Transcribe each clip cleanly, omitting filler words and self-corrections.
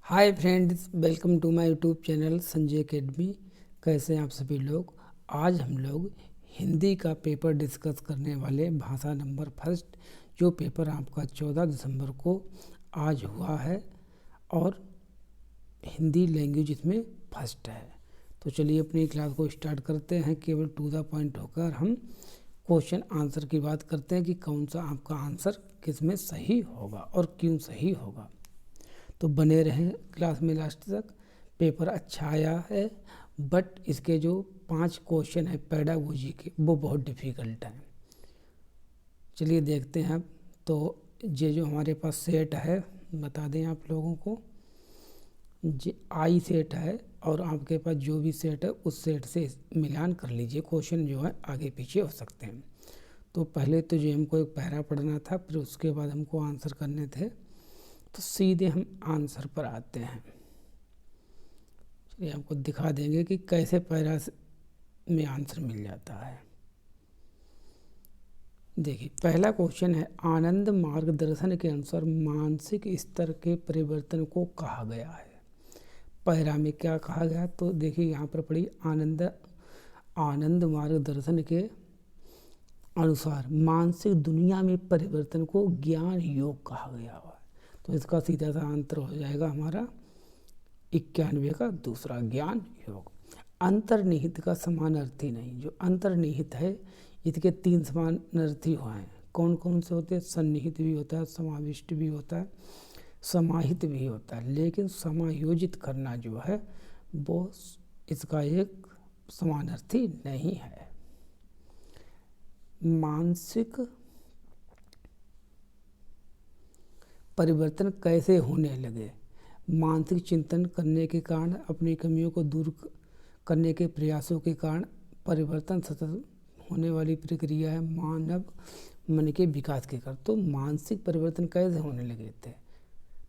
Hi friends, welcome to my YouTube channel Sanjay academy. कैसे हैं आप सभी लोग। आज हम लोग हिंदी का पेपर डिस्कस करने वाले, भाषा नंबर फर्स्ट, जो पेपर आपका 14 दिसंबर को आज हुआ है और हिंदी लैंग्वेज इसमें फर्स्ट है। तो चलिए अपनी क्लास को स्टार्ट करते हैं। केवल टू द पॉइंट होकर हम क्वेश्चन आंसर की बात करते हैं कि कौन सा आपका आंसर किस में सही होगा और क्यों सही होगा। तो बने रहें क्लास में लास्ट तक। पेपर अच्छा आया है, बट इसके जो 5 क्वेश्चन है पेडागोजी के, वो बहुत डिफ़िकल्ट हैं। चलिए देखते हैं। तो ये जो हमारे पास सेट है, बता दें आप लोगों को, ये आई सेट है और आपके पास जो भी सेट है उस सेट से मिलान कर लीजिए। क्वेश्चन जो है आगे पीछे हो सकते हैं। तो पहले तो जो हमको एक पैरा पढ़ना था, फिर उसके बाद हमको आंसर करने थे। तो सीधे हम आंसर पर आते हैं। चलिए आपको दिखा देंगे कि कैसे पैरा में आंसर मिल जाता है। देखिए पहला क्वेश्चन है, आनंद मार्गदर्शन के अनुसार मानसिक स्तर के परिवर्तन को कहा गया है। पैरा में क्या कहा गया, तो देखिए यहाँ पर पढ़ी, आनंद मार्गदर्शन के अनुसार मानसिक दुनिया में परिवर्तन को ज्ञान योग कहा गया है। तो इसका सीधा सा आंसर हो जाएगा हमारा 91 का दूसरा, ज्ञान योग। अंतर्निहित का समानार्थी नहीं, जो अंतर्निहित है इसके 3 समानार्थी हैं। कौन कौन से होते हैं? सन्निहित भी होता है, समाविष्ट भी होता है, समाहित भी होता है। लेकिन समायोजित करना जो है वो इसका एक समानार्थी नहीं है। मानसिक परिवर्तन कैसे होने लगे? मानसिक चिंतन करने के कारण, अपनी कमियों को दूर करने के प्रयासों के कारण परिवर्तन सतत होने वाली प्रक्रिया है मानव मन के विकास के कारण। तो मानसिक परिवर्तन कैसे होने लगे थे?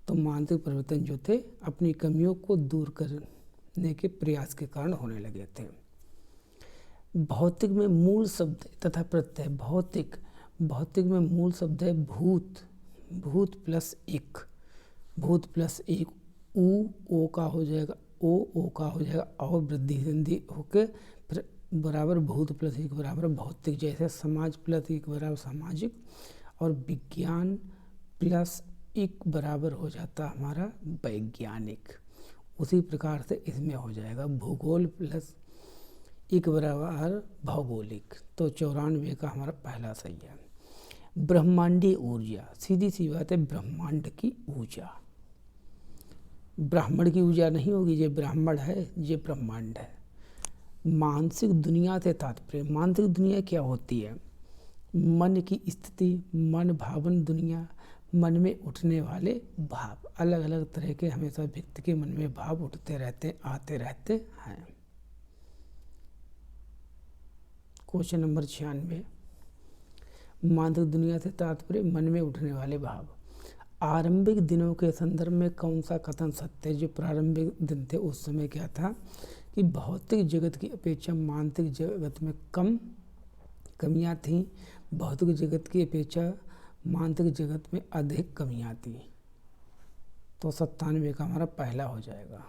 तो मानसिक परिवर्तन जो थे अपनी कमियों को दूर करने के प्रयास के कारण होने लगे थे। भौतिक में मूल शब्द तथा प्रत्यय, भौतिक में मूल शब्द है भूत, भूत प्लस एक, भूत प्लस एक, ओ का हो जाएगा, ओ का हो जाएगा और वृद्धि संधि होके फिर बराबर भूत प्लस एक बराबर भौतिक। जैसे समाज प्लस एक बराबर सामाजिक और विज्ञान प्लस एक बराबर हो जाता हमारा वैज्ञानिक। उसी प्रकार से इसमें हो जाएगा भूगोल प्लस एक बराबर भौगोलिक। तो 94 का हमारा पहला सही है। ब्रह्मांडीय ऊर्जा, सीधी सी बात है, ब्रह्मांड की ऊर्जा, ब्राह्मण की ऊर्जा नहीं होगी। ये ब्राह्मण है, ये ब्रह्मांड है। मानसिक दुनिया से तात्पर्य, मानसिक दुनिया क्या होती है? मन की स्थिति, मन भावन दुनिया, मन में उठने वाले भाव। अलग अलग तरह के हमेशा व्यक्ति के मन में भाव उठते रहते, आते रहते हैं। क्वेश्चन नंबर 96, मानसिक दुनिया से तात्पर्य मन में उठने वाले भाव। आरंभिक दिनों के संदर्भ में कौन सा कथन सत्य है? जो प्रारंभिक दिन थे उस समय क्या था कि भौतिक जगत की अपेक्षा मानसिक जगत में कमियां थीं, भौतिक जगत की अपेक्षा मानसिक जगत में अधिक कमियां थीं। तो 97 का हमारा पहला हो जाएगा।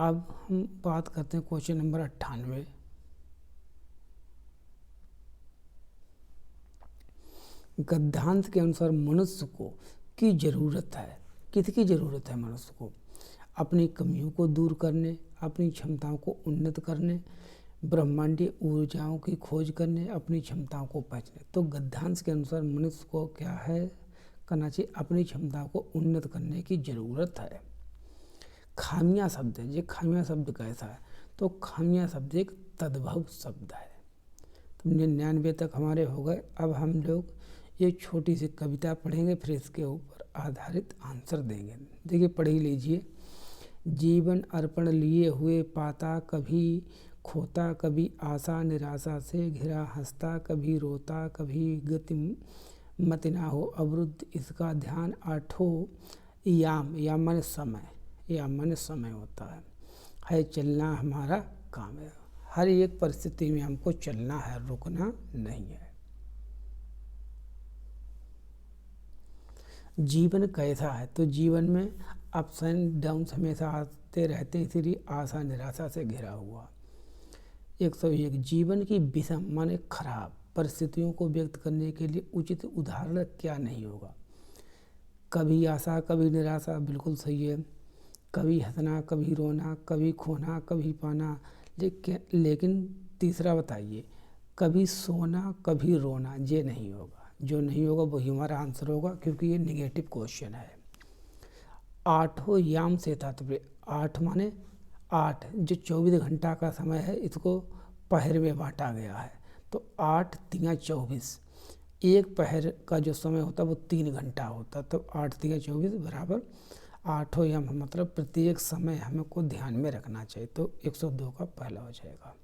अब हम बात करते हैं क्वेश्चन नंबर 98। गद्यांश के अनुसार मनुष्य को की जरूरत है, किसकी जरूरत है मनुष्य को? अपनी कमियों को दूर करने, अपनी क्षमताओं को उन्नत करने, ब्रह्मांडीय ऊर्जाओं की खोज करने, अपनी क्षमताओं को पहचानने। तो गद्यांश के अनुसार मनुष्य को क्या है करना चाहिए? अपनी क्षमताओं को उन्नत करने की जरूरत है। खामियां शब्द है, ये खामियां शब्द कैसा है? तो खामियां शब्द एक तद्भव शब्द है। तो 99 तक हमारे हो गए। अब हम लोग एक छोटी सी कविता पढ़ेंगे, फिर इसके ऊपर आधारित आंसर देंगे। देखिए पढ़ ही लीजिए। जीवन अर्पण लिए हुए पाता, कभी खोता कभी आशा निराशा से घिरा, हंसता कभी रोता, कभी गति मत ना हो अवरुद्ध, इसका ध्यान आठो याम, या मन समय, या मन समय होता है चलना हमारा काम है। हर एक परिस्थिति में हमको चलना है, रुकना नहीं है। जीवन कैसा है, तो जीवन में अप्स एंड डाउन्स हमेशा आते रहते हैं, इसीलिए आशा निराशा से घिरा हुआ। 101 जीवन की विषम माने खराब परिस्थितियों को व्यक्त करने के लिए उचित उदाहरण क्या नहीं होगा। कभी आशा कभी निराशा, बिल्कुल सही है। कभी हंसना कभी रोना, कभी खोना कभी पाना, लेकिन तीसरा बताइए, कभी सोना कभी रोना, ये नहीं होगा। जो नहीं होगा वही हमारा आंसर होगा, क्योंकि ये निगेटिव क्वेश्चन है। आठों याम से तात्पर्य, आठ माने आठ, जो 24 घंटा का समय है इसको पहर में बांटा गया है। तो 8 तिया 24, एक पहर का जो समय होता है वो 3 घंटा होता, तो 8 तिया 24 बराबर आठों यम, मतलब प्रत्येक समय हमको ध्यान में रखना चाहिए। तो 102 का पहला हो जाएगा।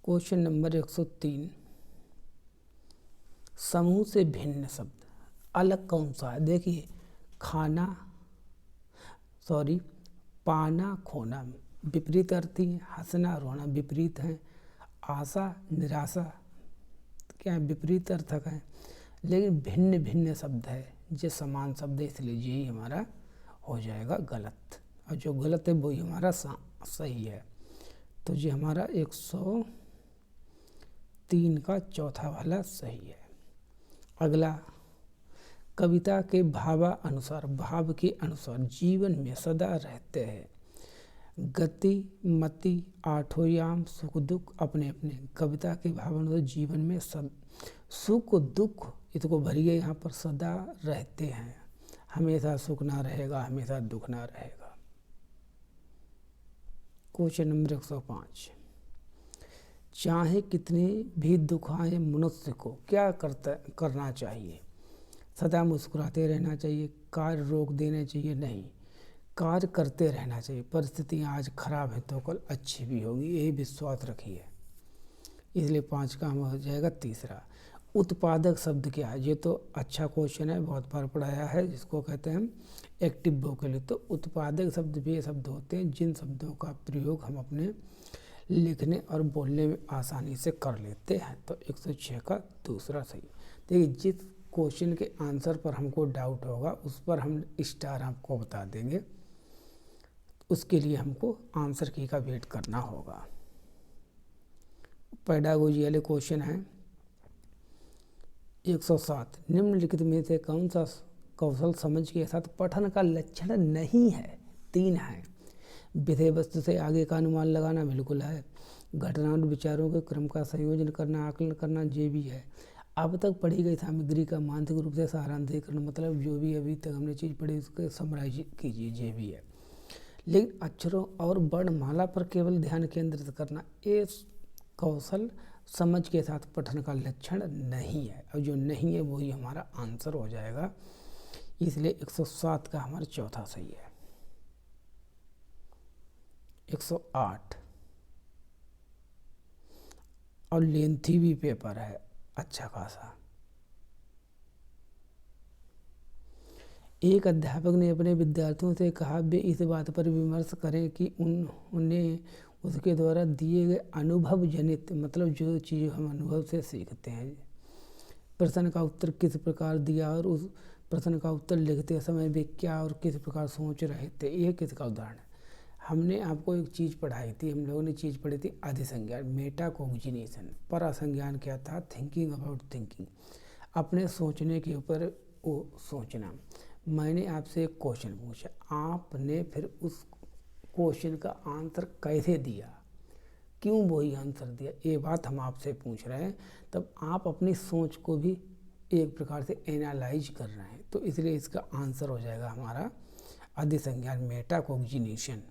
क्वेश्चन नंबर 103, समूह से भिन्न शब्द अलग कौन सा है। देखिए, पाना खोना विपरीत अर्थी है, हंसना रोना विपरीत है, आशा निराशा क्या है, विपरीत अर्थक है। लेकिन भिन्न भिन्न शब्द है, जो समान शब्द है, इसलिए यही हमारा हो जाएगा गलत, और जो गलत है वही हमारा सही है। तो ये हमारा 103 का चौथा वाला सही है। अगला, कविता के भाव के अनुसार जीवन में सदा रहते हैं गति मति आठों याम सुख दुख अपने अपने। कविता के भावानुसार जीवन में सुख दुख इसको भरिए यहाँ पर सदा रहते हैं, हमेशा सुख ना रहेगा, हमेशा दुख ना रहेगा। क्वेश्चन नंबर 105, चाहे कितने भी दुख आए मनुष्य को क्या करना चाहिए। सदा मुस्कुराते रहना चाहिए, कार्य रोक देने चाहिए नहीं, कार्य करते रहना चाहिए। परिस्थितियाँ आज खराब हैं तो कल अच्छी भी होगी, यही विश्वास रखिए। इसलिए 5 का हम हो जाएगा तीसरा। उत्पादक शब्द क्या है, ये तो अच्छा क्वेश्चन है, बहुत बार पढ़ाया है, जिसको कहते हैं हम एक्टिव वोकैबुलरी। तो उत्पादक शब्द भी ये शब्द होते हैं जिन शब्दों का प्रयोग हम अपने लिखने और बोलने में आसानी से कर लेते हैं। तो 106 का दूसरा सही। देखिए, जिस क्वेश्चन के आंसर पर हमको डाउट होगा उस पर हम स्टार आपको बता देंगे, उसके लिए हमको आंसर की का वेट करना होगा। पेडागोजी वाले क्वेश्चन है 107, निम्नलिखित में से कौन सा कौशल समझ के साथ पठन का लक्षण नहीं है। 3 है। विषय वस्तु से आगे का अनुमान लगाना बिल्कुल है, घटना और विचारों के क्रम का संयोजन करना, आकलन करना, ये भी है। अब तक पढ़ी गई सामग्री का मानसिक रूप से सारांशिकरण, मतलब जो भी अभी तक हमने चीज़ पढ़ी उसके समराइज कीजिए, ये भी है। लेकिन अक्षरों और वर्णमाला पर केवल ध्यान केंद्रित करना, ये कौशल समझ के साथ पठन का लक्षण नहीं है, और जो नहीं है वही हमारा आंसर हो जाएगा। इसलिए 107 का हमारा चौथा सही है। 108, और लेंथी भी पेपर है अच्छा खासा। एक अध्यापक ने अपने विद्यार्थियों से कहा वे इस बात पर विमर्श करें कि उन्हें उसके द्वारा दिए गए अनुभव जनित, मतलब जो चीज़ हम अनुभव से सीखते हैं, प्रश्न का उत्तर किस प्रकार दिया और उस प्रश्न का उत्तर लिखते समय वे क्या और किस प्रकार सोच रहे थे। ये किसका उदाहरण है। हमने आपको एक चीज़ पढ़ाई थी, हम लोगों ने चीज़ पढ़ी थी अधिसंज्ञान, मेटाकोग्निशन। परासंज्ञान क्या था, थिंकिंग अबाउट थिंकिंग, अपने सोचने के ऊपर वो सोचना। मैंने आपसे एक क्वेश्चन पूछा, आपने फिर उस क्वेश्चन का आंसर कैसे दिया, क्यों वही आंसर दिया, ये बात हम आपसे पूछ रहे हैं। तब आप अपनी सोच को भी एक प्रकार से एनालाइज कर रहे हैं, तो इसलिए इसका आंसर हो जाएगा हमारा अधिसंज्ञान, मेटाकोग्निशन।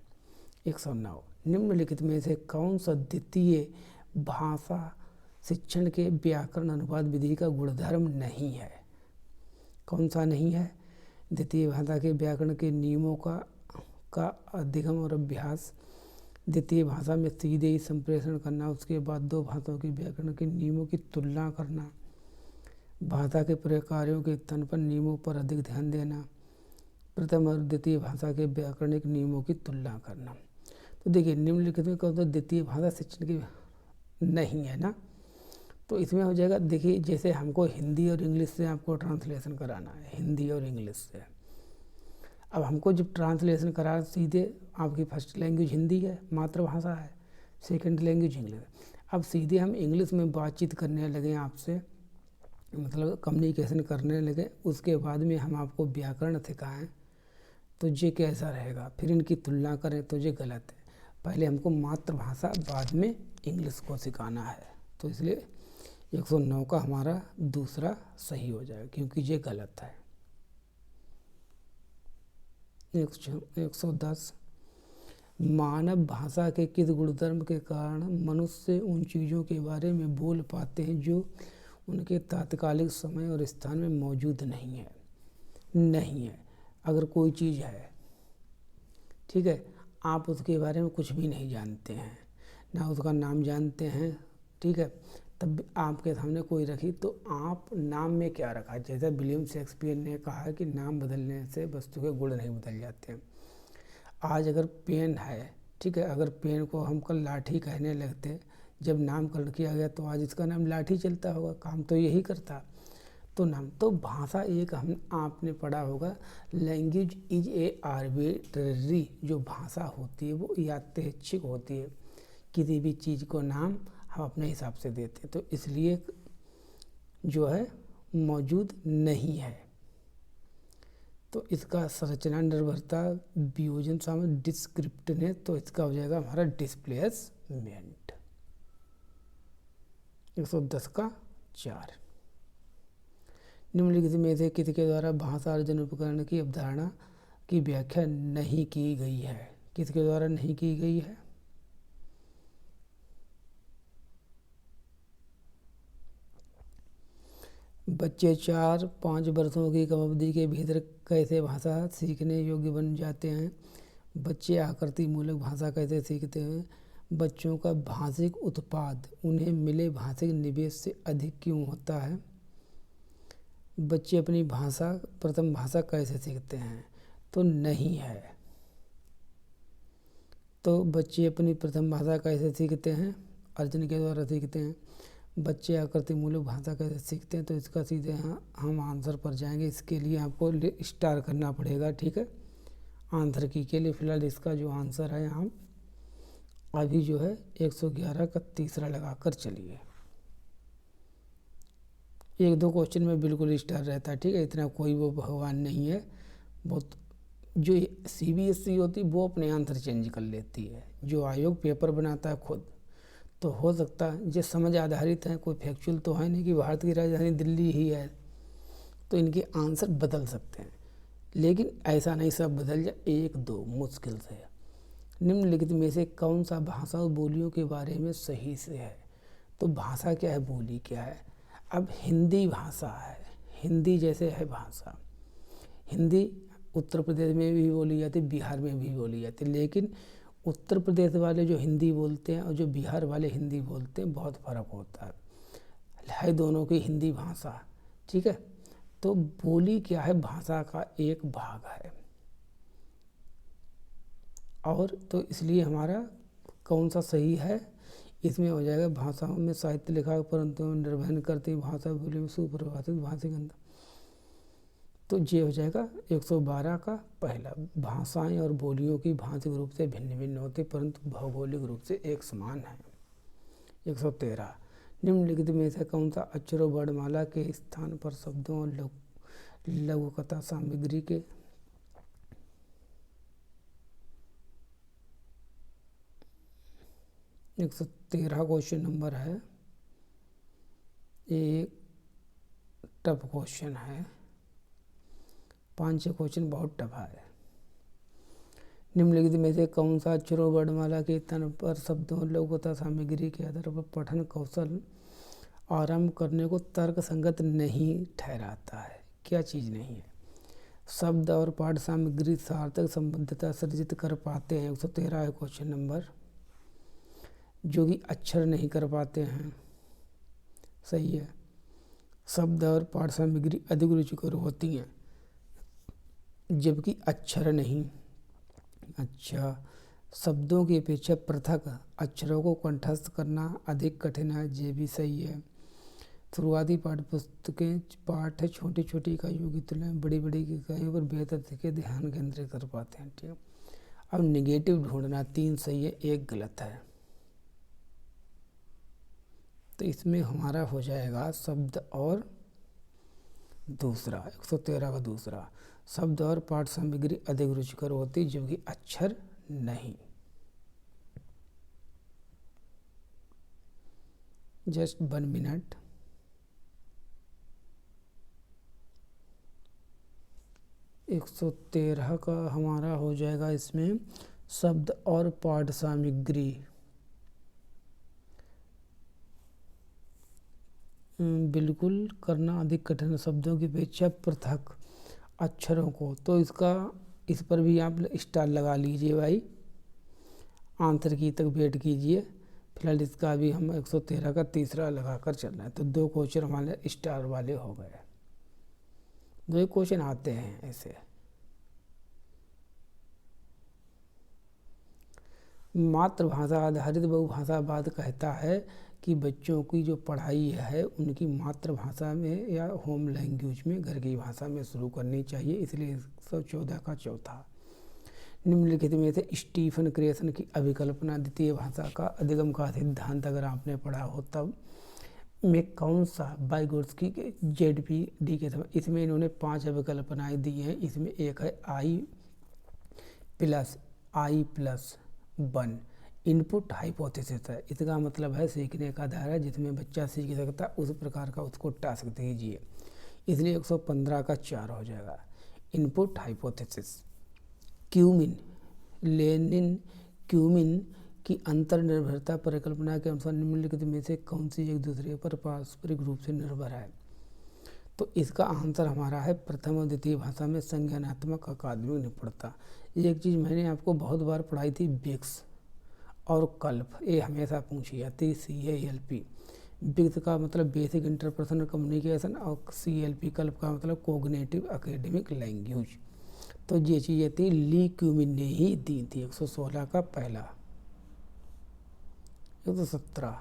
109, निम्नलिखित में से कौन सा द्वितीय भाषा शिक्षण के व्याकरण अनुवाद विधि का गुणधर्म नहीं है। कौन सा नहीं है। द्वितीय भाषा के व्याकरण के नियमों का अधिगम और अभ्यास, द्वितीय भाषा में सीधे ही संप्रेषण करना, उसके बाद 2 भाषाओं के व्याकरण के नियमों की तुलना करना, भाषा के प्रकारों के तनपन नियमों पर अधिक ध्यान देना, प्रथम और द्वितीय भाषा के व्याकरणिक नियमों की तुलना करना। तो देखिए, निम्नलिखित में कौन सा द्वितीय भाषा शिक्षण की नहीं है ना। तो इसमें हो जाएगा, देखिए जैसे हमको हिंदी और इंग्लिश से आपको ट्रांसलेशन कराना है, हिंदी और इंग्लिश से। अब हमको जब ट्रांसलेशन करा, सीधे आपकी फर्स्ट लैंग्वेज हिंदी है, मातृभाषा है, सेकंड लैंग्वेज इंग्लिश है। अब सीधे हम इंग्लिश में बातचीत करने लगे आपसे, मतलब कम्युनिकेशन करने लगे, उसके बाद में हम आपको व्याकरण सिखाएं तो ये कैसा रहेगा, फिर इनकी तुलना करें तो ये गलत है। पहले हमको मातृभाषा, बाद में इंग्लिश को सिखाना है। तो इसलिए 109 का हमारा दूसरा सही हो जाएगा, क्योंकि ये गलत है। 110, मानव भाषा के किस गुणधर्म के कारण मनुष्य उन चीज़ों के बारे में बोल पाते हैं जो उनके तात्कालिक समय और स्थान में मौजूद नहीं है। अगर कोई चीज़ है, ठीक है, आप उसके बारे में कुछ भी नहीं जानते हैं, ना उसका नाम जानते हैं, ठीक है, तब आपके सामने कोई रखी तो आप नाम में क्या रखा, जैसे विलियम शेक्सपियर ने कहा कि नाम बदलने से वस्तु के गुण नहीं बदल जाते हैं। आज अगर पेन है, ठीक है, अगर पेन को हम कल लाठी कहने लगते, जब नामकरण किया गया तो आज इसका नाम लाठी चलता होगा, काम तो यही करता। तो नाम, तो भाषा एक हम आपने पढ़ा होगा, लैंग्वेज इज ए आर्बिट्ररी, जो भाषा होती है वो यादृच्छिक होती है, किसी भी चीज़ को नाम हम अपने हिसाब से देते हैं, तो इसलिए जो है मौजूद नहीं है। तो इसका संरचना, निर्भरता, वियोजन, सामग्री, डिस्क्रिप्टिवनेस, तो इसका हो जाएगा हमारा डिस्प्लेसमेंट। 110 का 4, निम्नलिखित में से किसके द्वारा भाषा अर्जन उपकरण की अवधारणा की व्याख्या नहीं की गई है, किसके द्वारा नहीं की गई है? बच्चे 4-5 वर्षों की कम अवधि के भीतर कैसे भाषा सीखने योग्य बन जाते हैं? बच्चे आकृति मूलक भाषा कैसे सीखते हैं? बच्चों का भाषिक उत्पाद उन्हें मिले भाषिक निवेश से अधिक क्यों होता है? बच्चे अपनी भाषा, प्रथम भाषा कैसे सीखते हैं? तो नहीं है। तो बच्चे अपनी प्रथम भाषा कैसे सीखते हैं? अर्जन के द्वारा सीखते हैं। बच्चे आकृति मूलक भाषा कैसे सीखते हैं? तो इसका सीधे हम आंसर पर जाएंगे। इसके लिए आपको स्टार करना पड़ेगा, ठीक है, आंसर की के लिए। फिलहाल इसका जो आंसर है, हम अभी जो है 111 का तीसरा लगाकर चलिए। 1-2 क्वेश्चन में बिल्कुल स्टार रहता है, ठीक है, इतना कोई वो भगवान नहीं है। बहुत जो CBSE होती है वो अपने आंसर चेंज कर लेती है, जो आयोग पेपर बनाता है खुद, तो हो सकता है ये समझ आधारित है, कोई फैक्चुअल तो है नहीं कि भारत की राजधानी दिल्ली ही है, तो इनके आंसर बदल सकते हैं, लेकिन ऐसा नहीं सब बदल जाए, 1-2 मुश्किल से। निम्नलिखित में से कौन सा भाषा और बोलियों के बारे में सही से है? तो भाषा क्या है, बोली क्या है? अब हिंदी भाषा है, हिंदी जैसे है भाषा। हिंदी उत्तर प्रदेश में भी बोली जाती, बिहार में भी बोली जाती, लेकिन उत्तर प्रदेश वाले जो हिंदी बोलते हैं और जो बिहार वाले हिंदी बोलते हैं, बहुत फ़र्क होता है दोनों की हिंदी भाषा, ठीक है। तो बोली क्या है, भाषा का एक भाग है, और तो इसलिए हमारा कौन सा सही है, इसमें हो जाएगा भाषाओं में साहित्य लिखा परंतु निर्वहन करती भाषा बोली में सुप्रभाषित भाषिक अंतर, तो ये हो जाएगा 112 का पहला। भाषाएं और बोलियों की भाषिक रूप से भिन्न भिन्न होती परंतु भौगोलिक रूप से एक समान है। 113, निम्नलिखित में से कौन सा अक्षर और वर्णमाला के स्थान पर शब्दों और लघुकथा सामग्री के 113 क्वेश्चन नंबर है, एक टफ क्वेश्चन है, 5-6 क्वेश्चन बहुत टफ है। निम्नलिखित में से कौन सा अक्षर और वर्णमाला के स्थान पर शब्दों और लघुकथा सामग्री के आधार पर पठन कौशल आरंभ करने को तर्क संगत नहीं ठहराता है? क्या चीज़ नहीं है? शब्द और पाठ सामग्री सार्थक संबद्धता सृजित कर पाते हैं, 113 है क्वेश्चन नंबर, जो कि अक्षर नहीं कर पाते हैं, सही है। शब्द और पाठ सामग्री अधिक रुचिकर होती हैं जबकि अक्षर नहीं। अच्छा, शब्दों की अपेक्षा पृथक अक्षरों को कंठस्थ करना अधिक कठिन है, ये भी सही है। शुरुआती पाठ्य पुस्तकें पाठ है छोटी छोटी इकाइयों की तुलना में बड़ी बड़ी इकाइयों पर बेहतर तरीके ध्यान केंद्रित कर पाते हैं। ठीक है, अब निगेटिव ढूंढना, 3 सही है 1 गलत है। तो इसमें हमारा हो जाएगा शब्द और दूसरा 113 का दूसरा, शब्द और पाठ सामग्री अधिक रुचिकर होती जबकि अक्षर नहीं। Just 1 minute. एक 113 का हमारा हो जाएगा इसमें शब्द और पाठ सामग्री बिल्कुल करना अधिक कठिन शब्दों की अपेक्षा पृथक अक्षरों को। तो इस पर भी आप स्टार लगा लीजिए भाई, आंसर की तक वेट कीजिए। फिलहाल इसका भी हम 113 का तीसरा लगाकर चल रहे हैं। तो 2 क्वेश्चन हमारे स्टार वाले हो गए। 2 क्वेश्चन आते हैं ऐसे। मातृभाषा आधारित बहुभाषावाद कहता है कि बच्चों की जो पढ़ाई है उनकी मातृभाषा में या होम लैंग्वेज में, घर की भाषा में शुरू करनी चाहिए। इसलिए 114 का चौथा। निम्नलिखित में से स्टीफन क्रिएशन की अभिकल्पना द्वितीय भाषा का अधिगम का सिद्धांत अगर आपने पढ़ा हो तब में कौन सा वाइगोत्स्की के ZPD के समय, इसमें इन्होंने 5 अभिकल्पनाएं दी हैं। इसमें एक है I+1 इनपुट हाइपोथेसिस है। इसका मतलब है सीखने का दायरा जिसमें बच्चा सीख सकता है उस प्रकार का उसको टास्क दीजिए। इसलिए 115 का 4 हो जाएगा इनपुट हाइपोथेसिस। लेनिन क्यूमिन की अंतर्निर्भरता परिकल्पना के अनुसार निम्नलिखित में से कौन सी एक दूसरे पर पारस्परिक रूप से निर्भर है। तो इसका आंसर हमारा है प्रथम और द्वितीय भाषा में संज्ञानात्मक अकादमिक निपुणता। एक चीज़ मैंने आपको बहुत बार पढ़ाई थी, विक्स और कल्प, ये हमेशा पूछी जाती है। CALP विक्स का मतलब बेसिक इंटरपर्सनल कम्युनिकेशन और CLP कल्प का मतलब कोग्निटिव एकेडमिक लैंग्वेज। तो ये चीज़ें थी ली क्यूमिन ने ही दी थी। 116 का पहला। 117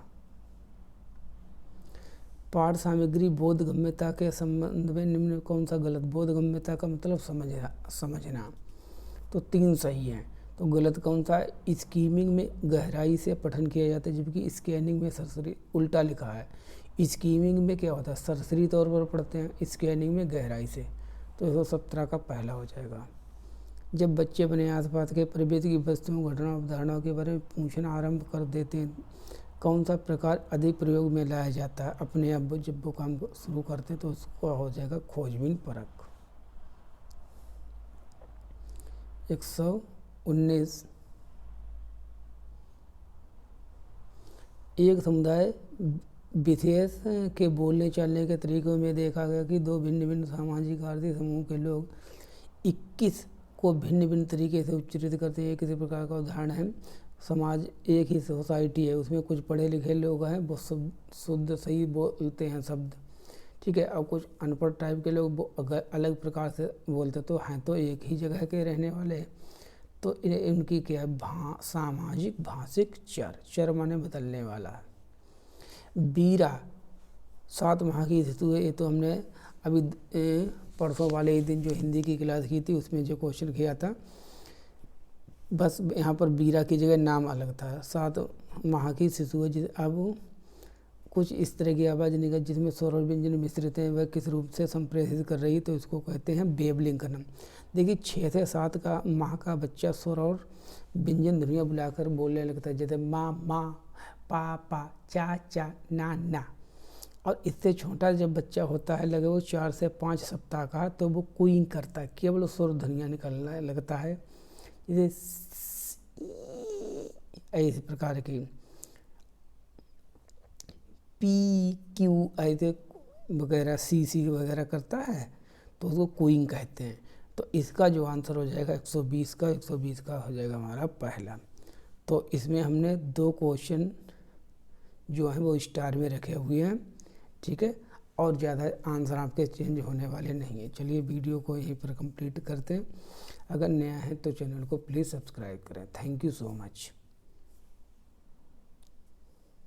पाठ सामग्री बोधगम्यता के संबंध में निम्न कौन सा गलत। बोधगम्यता का मतलब समझना, तो 3 सही हैं। तो गलत कौन सा है। स्कीमिंग में गहराई से पठन किया जाता है जबकि स्कैनिंग में सरसरी, उल्टा लिखा है। स्कीमिंग में क्या होता है, सरसरी तौर पर पढ़ते हैं, स्कैनिंग में गहराई से। तो 117 का पहला हो जाएगा। जब बच्चे अपने आसपास के परिवेश की वस्तुओं, घटना, अवधारणाओं के बारे में पूछना आरंभ कर देते हैं, कौन सा प्रकार अधिक प्रयोग में लाया जाता है। अपने आप जब वो काम शुरू करते हैं तो उसको हो जाएगा खोजबीन परख। 119 एक समुदाय विशेष के बोलने चालने के तरीकों में देखा गया कि 2 भिन्न भिन्न सामाजिक आर्थिक समूह के लोग 21 को भिन्न भिन्न तरीके से उच्चारित करते हैं। किसी प्रकार का उदाहरण है, समाज एक ही सोसाइटी है, उसमें कुछ पढ़े लिखे लोग हैं वो शुद्ध सही बोलते हैं शब्द, ठीक है, और कुछ अनपढ़ टाइप के लोग वो अलग प्रकार से बोलते तो हैं, तो एक ही जगह के रहने वाले। तो इनकी क्या है, सामाजिक भाषिक चर माने बदलने वाला। बीरा 7 माह की शिशु है। ये तो हमने अभी परसों वाले ही दिन जो हिंदी की क्लास की थी उसमें जो क्वेश्चन किया था, बस यहाँ पर बीरा की जगह नाम अलग था। 7 माह की शिशु है। अब कुछ इस तरह की आवाज़ निकल जिसमें स्वर और व्यंजन मिश्रित हैं, वह किस रूप से संप्रेषित कर रही है, तो इसको कहते हैं बेबलिंकनम। देखिए 6 से 7 का माह का बच्चा स्वर और व्यंजन ध्वनियाँ बुलाकर बोलने लगता है, जैसे माँ माँ, पा, चा, ना। और इससे छोटा जब बच्चा होता है, लगे वो 4 से 5 सप्ताह का, तो वो कुइंग करता है, केवल स्वर ध्वनियाँ निकलने लगता है, जैसे इस प्रकार की PQ ऐसे वगैरह CC वगैरह करता है, तो उसको कुइंग कहते हैं। तो इसका जो आंसर हो जाएगा 120 का हो जाएगा हमारा पहला। तो इसमें हमने 2 क्वेश्चन जो हैं वो स्टार में रखे हुए हैं, ठीक है, और ज़्यादा आंसर आपके चेंज होने वाले नहीं है। चलिए वीडियो को यहीं पर कंप्लीट करते हैं। अगर नया है तो चैनल को प्लीज़ सब्सक्राइब करें। Thank you so much.